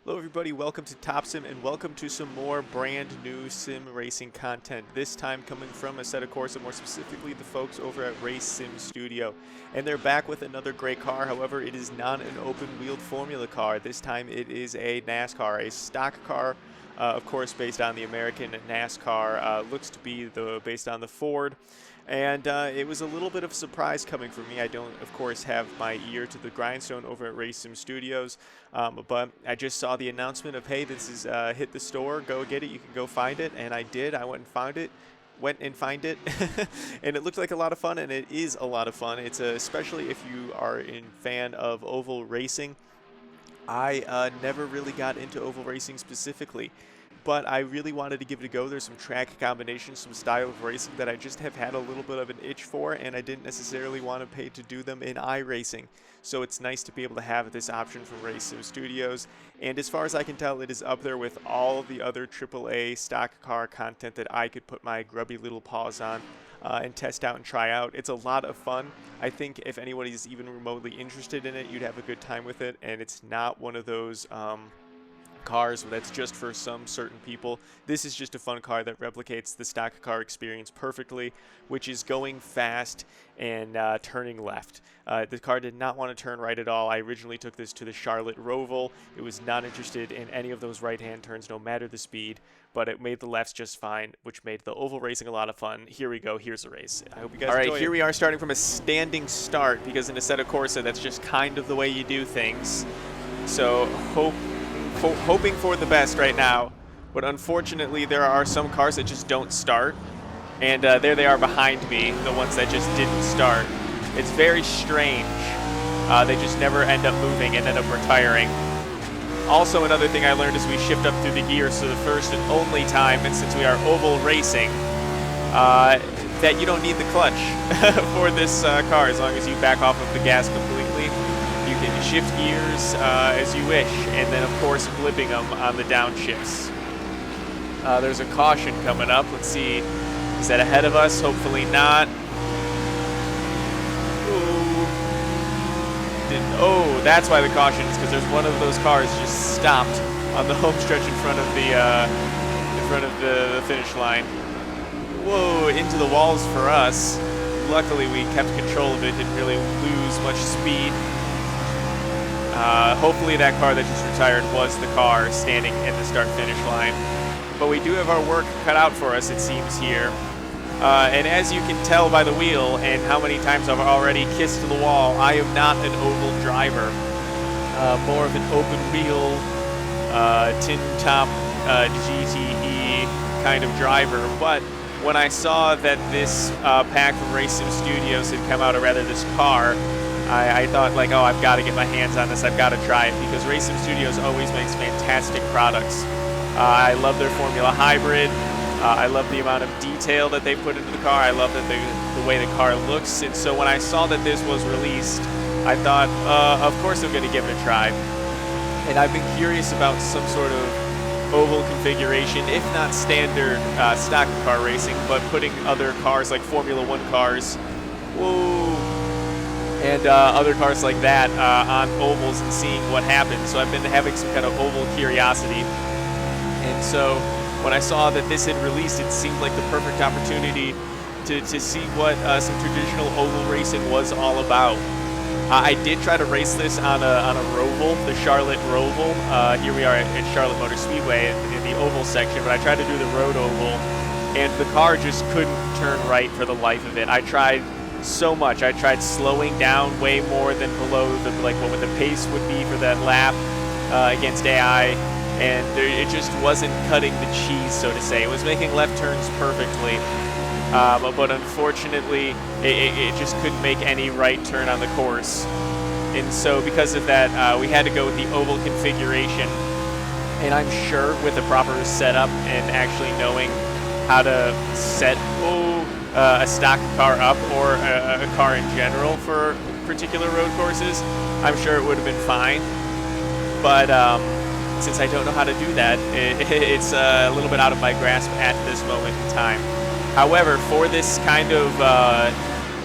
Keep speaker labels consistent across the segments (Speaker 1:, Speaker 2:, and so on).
Speaker 1: Hello everybody, welcome to Top Sim and welcome to some more brand new sim racing content. This time coming from Assetto Corsa, more specifically the folks over at Race Sim Studio. And they're back with another great car, however it is not an open-wheeled formula car. This time it is a NASCAR, a stock car, of course based on the American NASCAR, looks to be based on the Ford. And it was a little bit of a surprise coming from me. I don't, of course, have my ear to the grindstone over at Race Sim Studios, but I just saw the announcement of, hey, this is hit the store, go get it, you can go find it, and I did. I went and found it. And it looked like a lot of fun, and it is a lot of fun. It's especially if you are a fan of oval racing. I never really got into oval racing specifically, but I really wanted to give it a go. There's some track combinations, some style of racing that I just have had a little bit of an itch for, and I didn't necessarily want to pay to do them in iRacing. So it's nice to be able to have this option from Race Sim Studios, and as far as I can tell, it is up there with all the other AAA stock car content that I could put my grubby little paws on and test out and try out. It's a lot of fun. I think if anybody's even remotely interested in it, you'd have a good time with it, and it's not one of those cars that's just for some certain people. This is just a fun car that replicates the stock car experience perfectly, which is going fast and turning left. The car did not want to turn right at all. I originally took this to the Charlotte Roval. It was not interested in any of those right-hand turns, no matter the speed, but it made the lefts just fine, which made the oval racing a lot of fun. Here we go. Here's the race. I hope you guys enjoy it. All right, here we are starting from a standing start, because in Assetto Corsa, that's just kind of the way you do things. So hoping for the best right now, but unfortunately there are some cars that just don't start, and there they are behind me, the ones that just didn't start. It's very strange. They just never end up moving and end up retiring. Also, another thing I learned as we shift up through the gears for the first and only time, and since we are oval racing, that you don't need the clutch for this car as long as you back off of the gas completely. You can shift gears as you wish, and then of course flipping them on the downshifts. There's a caution coming up. Let's see, is that ahead of us? Hopefully not. Oh, that's why the caution is, because there's one of those cars just stopped on the home stretch in front of the finish line. Whoa, into the walls for us. Luckily we kept control of it, didn't really lose much speed. Hopefully that car that just retired was the car standing in the start-finish line. But we do have our work cut out for us, it seems, here. And as you can tell by the wheel and how many times I've already kissed the wall, I am not an oval driver. More of an open-wheel, tin-top GTE kind of driver. But when I saw that this pack from Race Sim Studios had come out, or rather this car, I thought, like, oh, I've got to get my hands on this. I've got to try it, because Race Sim Studios always makes fantastic products. I love their Formula Hybrid. I love the amount of detail that they put into the car. I love that the way the car looks. And so when I saw that this was released, I thought, of course I'm going to give it a try. And I've been curious about some sort of oval configuration, if not standard stock car racing, but putting other cars like Formula 1 cars, whoa, and other cars like that on ovals and seeing what happens. So I've been having some kind of oval curiosity. And so when I saw that this had released, it seemed like the perfect opportunity to see what some traditional oval racing was all about. I did try to race this on a Roval, the Charlotte Roval. Here we are at Charlotte Motor Speedway in the oval section, but I tried to do the road oval, and the car just couldn't turn right for the life of it. I tried so much. I tried slowing down way more than below what the pace would be for that lap against AI, and it just wasn't cutting the cheese, so to say. It was making left turns perfectly, but unfortunately it just couldn't make any right turn on the course. And so because of that, we had to go with the oval configuration, and I'm sure with the proper setup and actually knowing how to set a stock car up, or a car in general for particular road courses, I'm sure it would have been fine. But since I don't know how to do that, it's a little bit out of my grasp at this moment in time. However, for this kind of,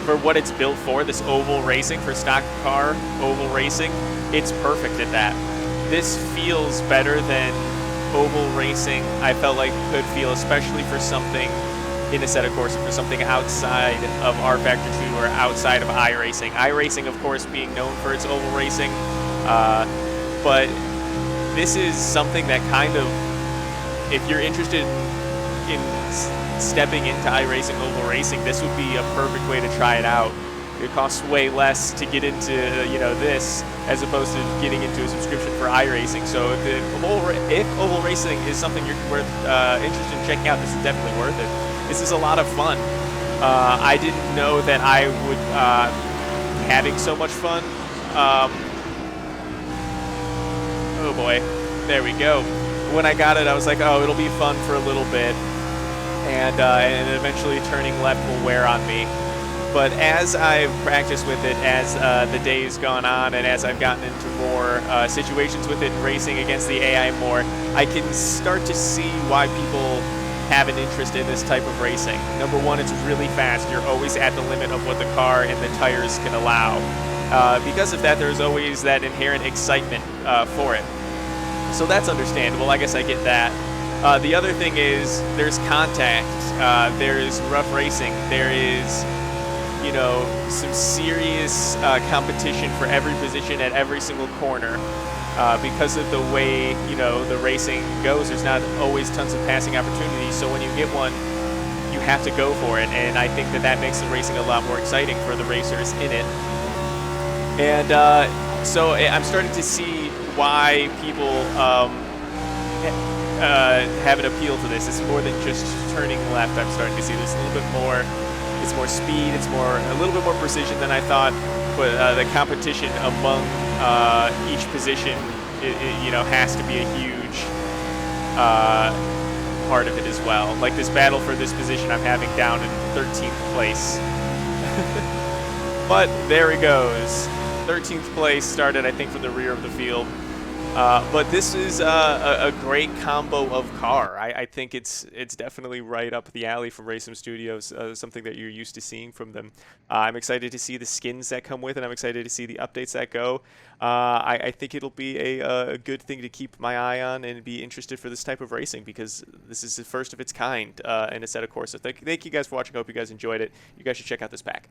Speaker 1: for what it's built for, this oval racing, for stock car oval racing, it's perfect at that. this feels better than oval racing I felt like could feel, especially for something in Assetto Corsa, for something outside of R Factor 2 or outside of iRacing. iRacing, of course, being known for its oval racing, but this is something that kind of, if you're interested in stepping into iRacing oval racing, this would be a perfect way to try it out. It costs way less to get into, this as opposed to getting into a subscription for iRacing. So if oval racing is something you're interested in checking out, this is definitely worth it. This is a lot of fun. I didn't know that I would be having so much fun. Oh boy, there we go. When I got it, I was like, oh, it'll be fun for a little bit, and eventually turning left will wear on me. But as I've practiced with it, as the day's gone on, and as I've gotten into more situations with it and racing against the AI more, I can start to see why people have an interest in this type of racing. Number one, it's really fast. You're always at the limit of what the car and the tires can allow. Because of that, there's always that inherent excitement for it. So that's understandable. I guess I get that. The other thing is there's contact. There's rough racing. There is, some serious competition for every position at every single corner. Because of the way, the racing goes, there's not always tons of passing opportunities. So when you get one, you have to go for it. And I think that makes the racing a lot more exciting for the racers in it. And so I'm starting to see why people have an appeal to this. It's more than just turning left. I'm starting to see there's a little bit more. It's more speed. It's a little bit more precision than I thought. But the competition among each position, has to be a huge part of it as well. Like this battle for this position, I'm having down in 13th place. But there he goes. 13th place, started I think from the rear of the field. But this is a great combo of car. I think it's definitely right up the alley from Racing Studios, something that you're used to seeing from them. I'm excited to see the skins that come with it. I'm excited to see the updates that go. I think it'll be a good thing to keep my eye on and be interested for this type of racing, because this is the first of its kind in Assetto Corsa. Thank you guys for watching. I hope you guys enjoyed it. You guys should check out this pack.